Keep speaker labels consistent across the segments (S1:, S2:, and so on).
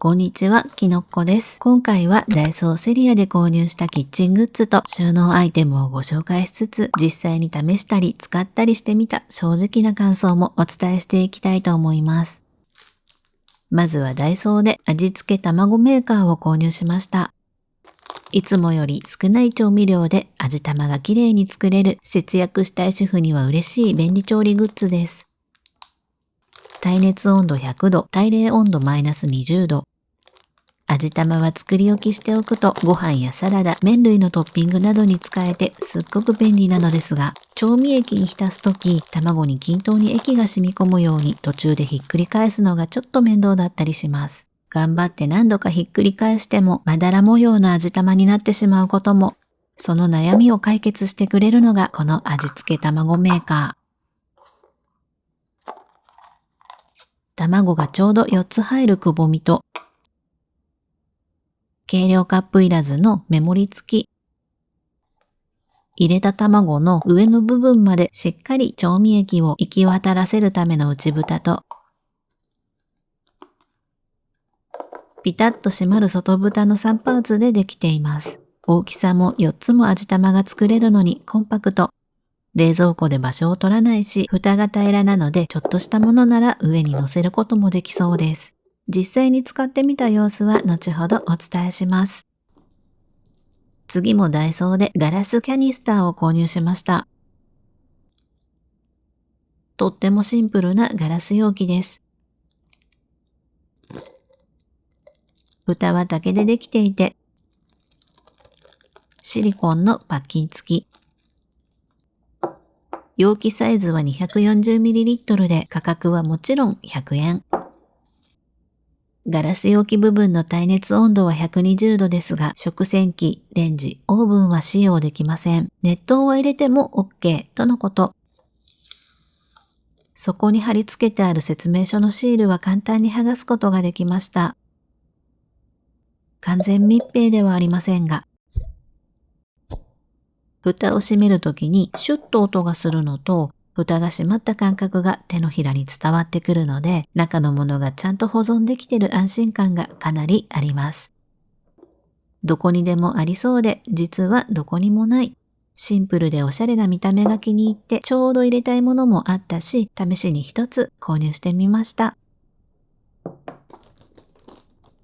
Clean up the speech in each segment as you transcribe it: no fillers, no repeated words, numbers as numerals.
S1: こんにちは、きのっこです。今回はダイソーセリアで購入したキッチングッズと収納アイテムをご紹介しつつ、実際に試したり使ったりしてみた正直な感想もお伝えしていきたいと思います。まずはダイソーで味付け卵メーカーを購入しました。いつもより少ない調味料で味玉が綺麗に作れる節約したい主婦には嬉しい便利調理グッズです。耐熱温度100度、耐冷温度マイナス20度。味玉は作り置きしておくとご飯やサラダ、麺類のトッピングなどに使えてすっごく便利なのですが、調味液に浸すとき、卵に均等に液が染み込むように途中でひっくり返すのがちょっと面倒だったりします。頑張って何度かひっくり返してもまだら模様の味玉になってしまうことも、その悩みを解決してくれるのがこの味付け卵メーカー。卵がちょうど4つ入るくぼみと、計量カップいらずのメモリ付き。入れた卵の上の部分までしっかり調味液を行き渡らせるための内蓋と、ピタッと閉まる外蓋の3パーツでできています。大きさも4つも味玉が作れるのにコンパクト。冷蔵庫で場所を取らないし、蓋が平らなのでちょっとしたものなら上に乗せることもできそうです。実際に使ってみた様子は後ほどお伝えします。次もダイソーでガラスキャニスターを購入しました。とってもシンプルなガラス容器です。蓋は竹でできていて、シリコンのパッキン付き。容器サイズは 240ml で価格はもちろん100円。ガラス容器部分の耐熱温度は120度ですが、食洗機、レンジ、オーブンは使用できません。熱湯は入れても OK とのこと。そこに貼り付けてある説明書のシールは簡単に剥がすことができました。完全密閉ではありませんが、蓋を閉めるときにシュッと音がするのと、蓋が閉まった感覚が手のひらに伝わってくるので、中のものがちゃんと保存できている安心感がかなりあります。どこにでもありそうで、実はどこにもない。シンプルでおしゃれな見た目が気に入って、ちょうど入れたいものもあったし、試しに一つ購入してみました。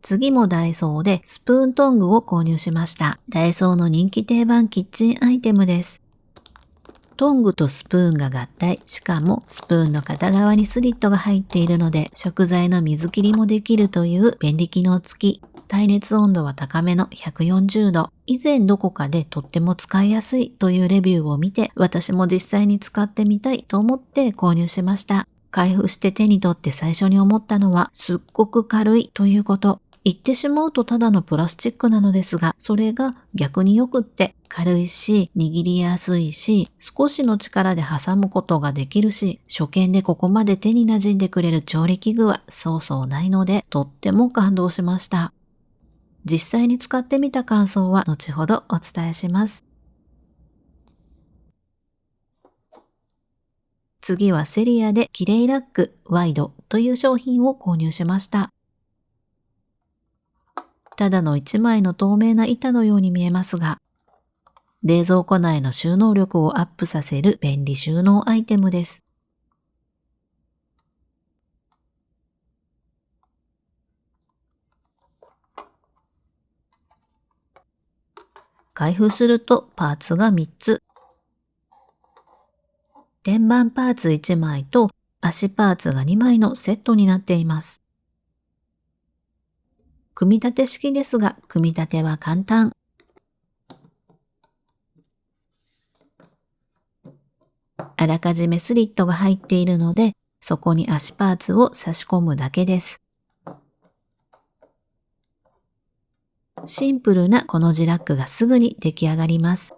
S1: 次もダイソーでスプーントングを購入しました。ダイソーの人気定番キッチンアイテムです。トングとスプーンが合体、しかもスプーンの片側にスリットが入っているので食材の水切りもできるという便利機能付き。耐熱温度は高めの140度。以前どこかでとっても使いやすいというレビューを見て、私も実際に使ってみたいと思って購入しました。開封して手に取って最初に思ったのはすっごく軽いということ。言ってしまうとただのプラスチックなのですが、それが逆によくって軽いし、握りやすいし、少しの力で挟むことができるし、初見でここまで手に馴染んでくれる調理器具はそうそうないので、とっても感動しました。実際に使ってみた感想は後ほどお伝えします。次はセリアでキレイラックワイドという商品を購入しました。ただの一枚の透明な板のように見えますが、冷蔵庫内の収納力をアップさせる便利収納アイテムです。開封するとパーツが3つ。天板パーツ1枚と足パーツが2枚のセットになっています。組み立て式ですが、組み立ては簡単。あらかじめスリットが入っているので、そこに足パーツを差し込むだけです。シンプルなこの字ラックがすぐに出来上がります。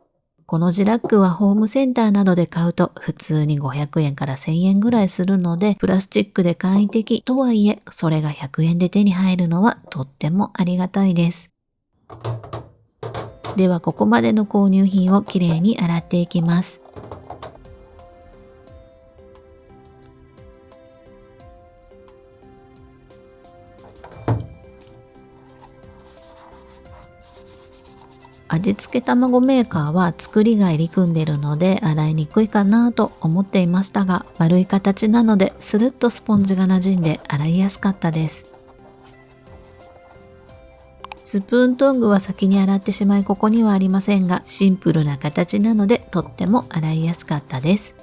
S1: この字ラックはホームセンターなどで買うと普通に500円から1000円ぐらいするので、プラスチックで簡易的とはいえ、それが100円で手に入るのはとってもありがたいです。ではここまでの購入品をきれいに洗っていきます。味付け卵メーカーは作りが入り組んでいるので洗いにくいかなと思っていましたが、丸い形なのでスルッとスポンジが馴染んで洗いやすかったです。スプーントングは先に洗ってしまいここにはありませんが、シンプルな形なのでとっても洗いやすかったです。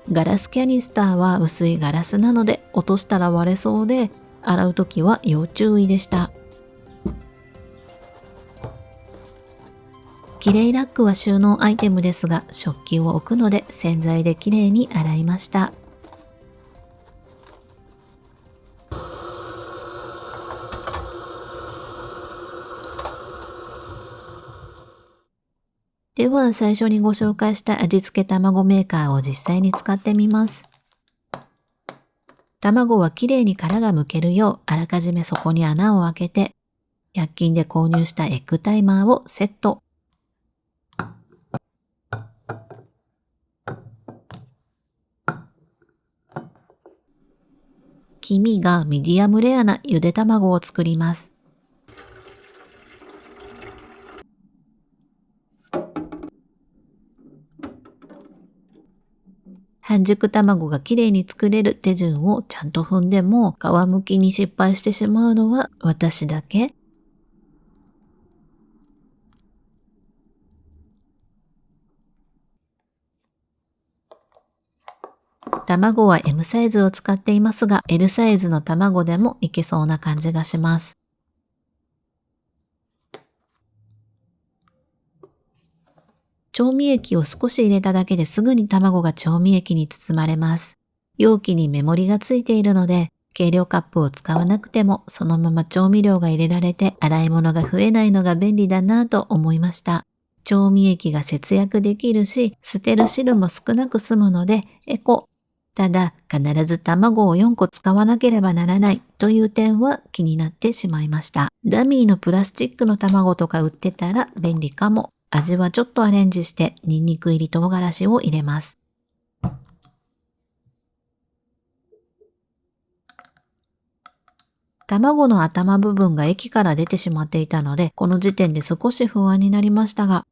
S1: ガラスキャニスターは薄いガラスなので落としたら割れそうで、洗うときは要注意でした。キレイラックは収納アイテムですが、食器を置くので洗剤できれいに洗いました。では最初にご紹介した味付け卵メーカーを実際に使ってみます。卵はきれいに殻が剥けるようあらかじめ底に穴を開けて、100均で購入したエッグタイマーをセット。黄身がミディアムレアなゆで卵を作ります。半熟卵がきれいに作れる手順をちゃんと踏んでも皮むきに失敗してしまうのは私だけ？卵は M サイズを使っていますが L サイズの卵でもいけそうな感じがします。調味液を少し入れただけですぐに卵が調味液に包まれます。容器に目盛りがついているので、計量カップを使わなくてもそのまま調味料が入れられて洗い物が増えないのが便利だなぁと思いました。調味液が節約できるし、捨てる汁も少なく済むのでエコ。ただ、必ず卵を4個使わなければならないという点は気になってしまいました。ダミーのプラスチックの卵とか売ってたら便利かも。味はちょっとアレンジしてニンニク入り唐辛子を入れます。卵の頭部分が液から出てしまっていたので、この時点で少し不安になりましたが、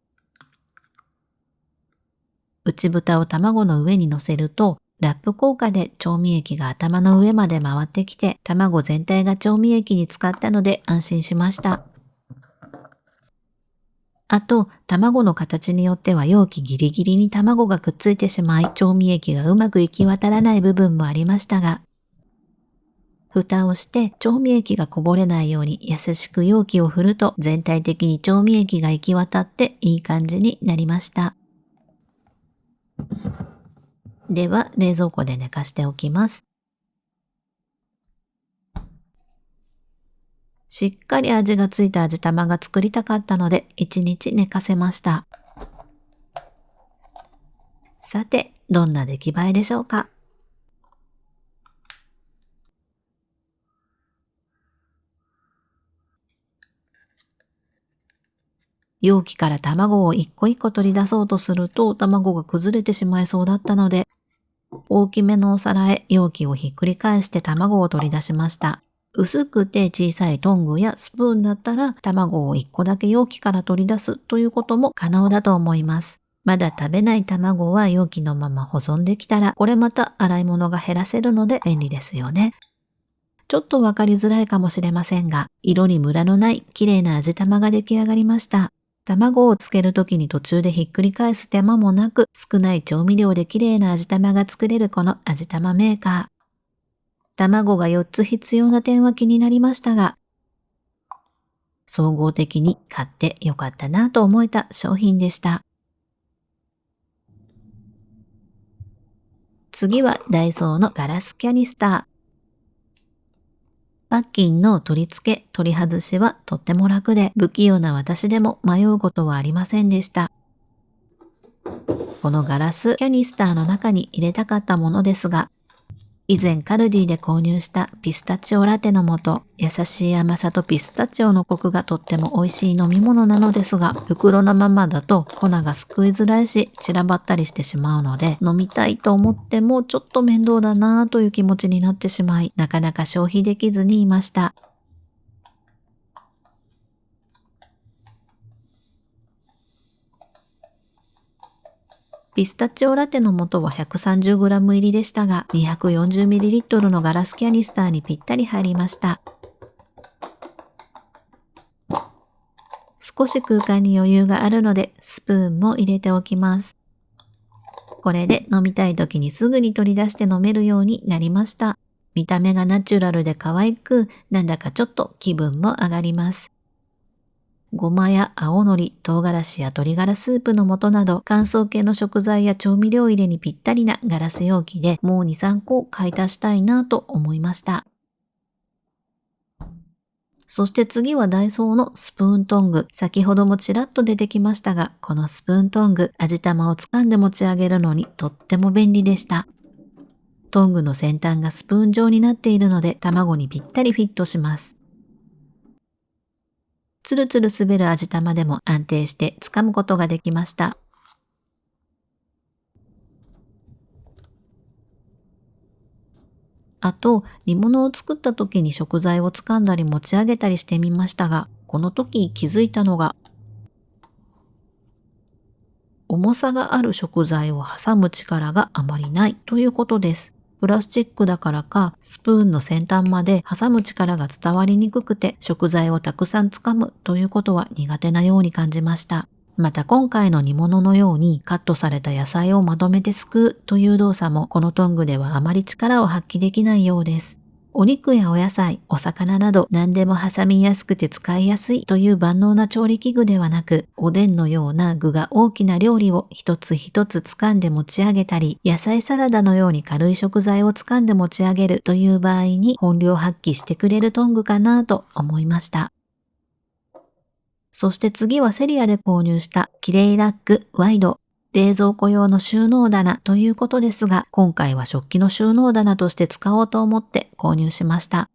S1: 内蓋を卵の上に乗せると、ラップ効果で調味液が頭の上まで回ってきて、卵全体が調味液に浸かったので安心しました。あと、卵の形によっては容器ギリギリに卵がくっついてしまい、調味液がうまく行き渡らない部分もありましたが、蓋をして調味液がこぼれないように優しく容器を振ると全体的に調味液が行き渡っていい感じになりました。では、冷蔵庫で寝かしておきます。しっかり味がついた味玉が作りたかったので1日寝かせました。さて、どんな出来栄えでしょうか？容器から卵を一個一個取り出そうとすると卵が崩れてしまいそうだったので、大きめのお皿へ容器をひっくり返して卵を取り出しました。薄くて小さいトングやスプーンだったら卵を1個だけ容器から取り出すということも可能だと思います。まだ食べない卵は容器のまま保存できたらこれまた洗い物が減らせるので便利ですよね。ちょっとわかりづらいかもしれませんが、色にムラのない綺麗な味玉が出来上がりました。卵をつけるときに途中でひっくり返す手間もなく少ない調味料で綺麗な味玉が作れるこの味玉メーカー。卵が4つ必要な点は気になりましたが、総合的に買ってよかったなと思えた商品でした。次はダイソーのガラスキャニスター。パッキンの取り付け、取り外しはとっても楽で、不器用な私でも迷うことはありませんでした。このガラスキャニスターの中に入れたかったものですが、以前カルディで購入したピスタチオラテの素、優しい甘さとピスタチオのコクがとっても美味しい飲み物なのですが、袋のままだと粉がすくいづらいし散らばったりしてしまうので、飲みたいと思ってもちょっと面倒だなぁという気持ちになってしまい、なかなか消費できずにいました。ピスタチオラテの素は 130g 入りでしたが、240ml のガラスキャニスターにぴったり入りました。少し空間に余裕があるので、スプーンも入れておきます。これで飲みたい時にすぐに取り出して飲めるようになりました。見た目がナチュラルで可愛く、なんだかちょっと気分も上がります。ごまや青のり、唐辛子や鶏ガラスープの素など乾燥系の食材や調味料入れにぴったりなガラス容器でもう2、3個買い足したいなと思いました。そして次はダイソーのスプーントング。先ほどもちらっと出てきましたが、このスプーントング、味玉を掴んで持ち上げるのにとっても便利でした。トングの先端がスプーン状になっているので卵にぴったりフィットします。つるつる滑る味玉でも安定して掴むことができました。あと、煮物を作った時に食材を掴んだり持ち上げたりしてみましたが、この時気づいたのが、重さがある食材を挟む力があまりないということです。プラスチックだからか、スプーンの先端まで挟む力が伝わりにくくて、食材をたくさん掴むということは苦手なように感じました。また今回の煮物のようにカットされた野菜をまとめてすくうという動作もこのトングではあまり力を発揮できないようです。お肉やお野菜、お魚など何でも挟みやすくて使いやすいという万能な調理器具ではなく、おでんのような具が大きな料理を一つ一つ掴んで持ち上げたり、野菜サラダのように軽い食材を掴んで持ち上げるという場合に本領発揮してくれるトングかなと思いました。そして次はセリアで購入したキレイラックワイド。冷蔵庫用の収納棚ということですが、今回は食器の収納棚として使おうと思って購入しました。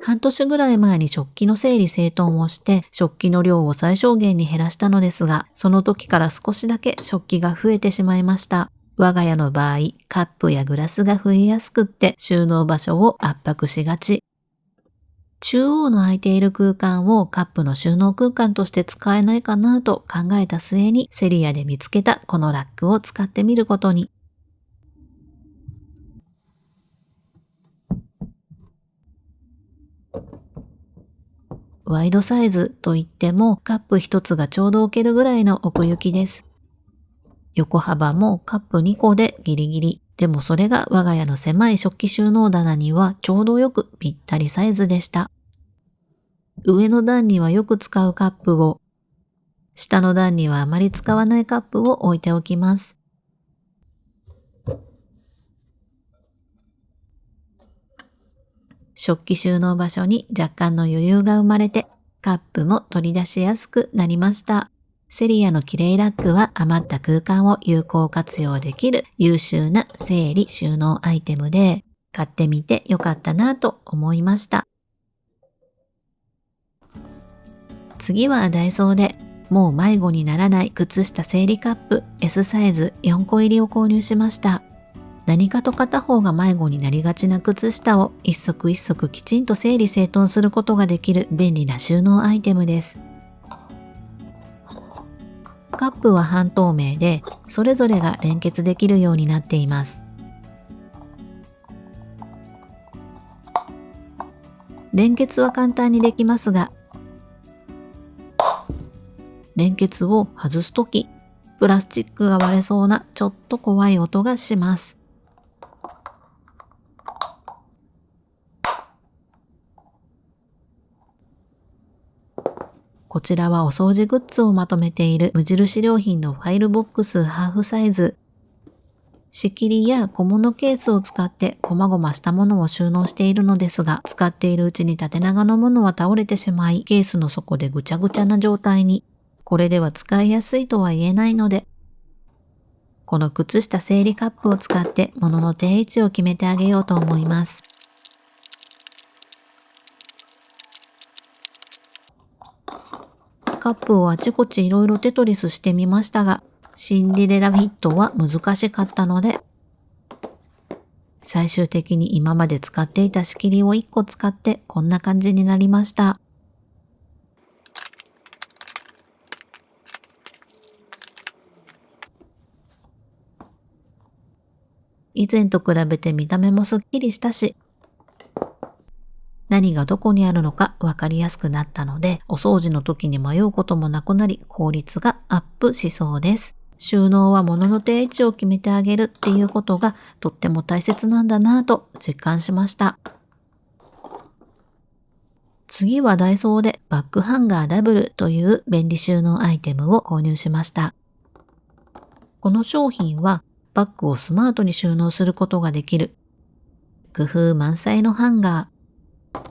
S1: 半年ぐらい前に食器の整理整頓をして、食器の量を最小限に減らしたのですが、その時から少しだけ食器が増えてしまいました。我が家の場合、カップやグラスが増えやすくって収納場所を圧迫しがち。中央の空いている空間をカップの収納空間として使えないかなと考えた末にセリアで見つけたこのラックを使ってみることに。ワイドサイズといってもカップ一つがちょうど置けるぐらいの奥行きです。横幅もカップ2個でギリギリ。でもそれが我が家の狭い食器収納棚にはちょうどよくぴったりサイズでした。上の段にはよく使うカップを、下の段にはあまり使わないカップを置いておきます。食器収納場所に若干の余裕が生まれて、カップも取り出しやすくなりました。セリアのキレイラックは余った空間を有効活用できる優秀な整理収納アイテムで、買ってみてよかったなと思いました。次はダイソーでもう迷子にならない靴下整理カップ S サイズ4個入りを購入しました。何かと片方が迷子になりがちな靴下を一足一足きちんと整理整頓することができる便利な収納アイテムです。カップは半透明で、それぞれが連結できるようになっています。連結は簡単にできますが、連結を外すとき、プラスチックが割れそうなちょっと怖い音がします。こちらはお掃除グッズをまとめている無印良品のファイルボックスハーフサイズ。仕切りや小物ケースを使って細々したものを収納しているのですが、使っているうちに縦長のものは倒れてしまい、ケースの底でぐちゃぐちゃな状態に。これでは使いやすいとは言えないので、この靴下整理カップを使って物の定位置を決めてあげようと思います。カップをあちこちいろいろテトリスしてみましたが、シンデレラフィットは難しかったので、最終的に今まで使っていた仕切りを1個使ってこんな感じになりました。以前と比べて見た目もすっきりしたし、何がどこにあるのかわかりやすくなったので、お掃除の時に迷うこともなくなり、効率がアップしそうです。収納は物の定位置を決めてあげるっていうことがとっても大切なんだなぁと実感しました。次はダイソーでバッグハンガーダブルという便利収納アイテムを購入しました。この商品はバッグをスマートに収納することができる工夫満載のハンガー。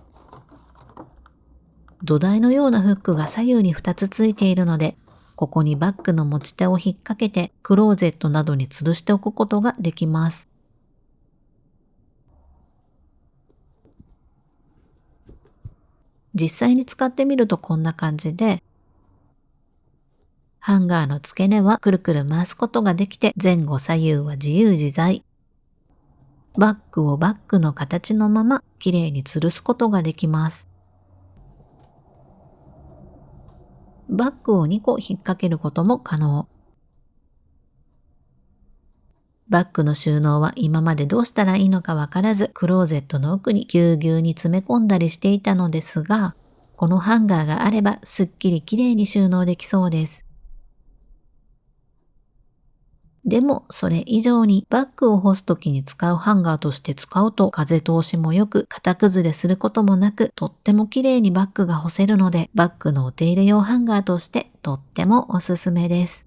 S1: 土台のようなフックが左右に2つついているので、ここにバッグの持ち手を引っ掛けてクローゼットなどに吊るしておくことができます。実際に使ってみるとこんな感じで、ハンガーの付け根はくるくる回すことができて前後左右は自由自在。バッグをバッグの形のままきれいに吊るすことができます。バッグを2個引っ掛けることも可能。バッグの収納は今までどうしたらいいのかわからず、クローゼットの奥にぎゅうぎゅうに詰め込んだりしていたのですが、このハンガーがあればすっきりきれいに収納できそうです。でもそれ以上にバッグを干すときに使うハンガーとして使うと風通しも良く型崩れすることもなくとっても綺麗にバッグが干せるのでバッグのお手入れ用ハンガーとしてとってもおすすめです。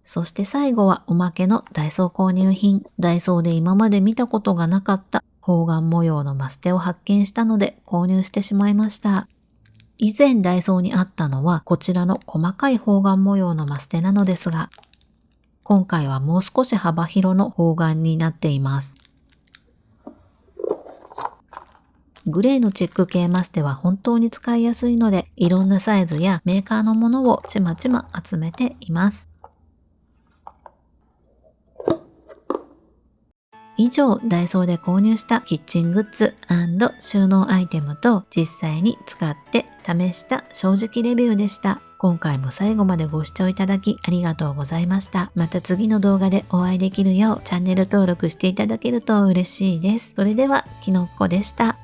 S1: そして最後はおまけのダイソー購入品。ダイソーで今まで見たことがなかった方眼模様のマステを発見したので購入してしまいました。以前ダイソーにあったのはこちらの細かい方眼模様のマステなのですが、今回はもう少し幅広の方眼になっています。グレーのチェック系マステは本当に使いやすいので、いろんなサイズやメーカーのものをちまちま集めています。以上、ダイソーで購入したキッチングッズ&収納アイテムと実際に使って試した正直レビューでした。今回も最後までご視聴いただきありがとうございました。また次の動画でお会いできるようチャンネル登録していただけると嬉しいです。それでは、きのっこでした。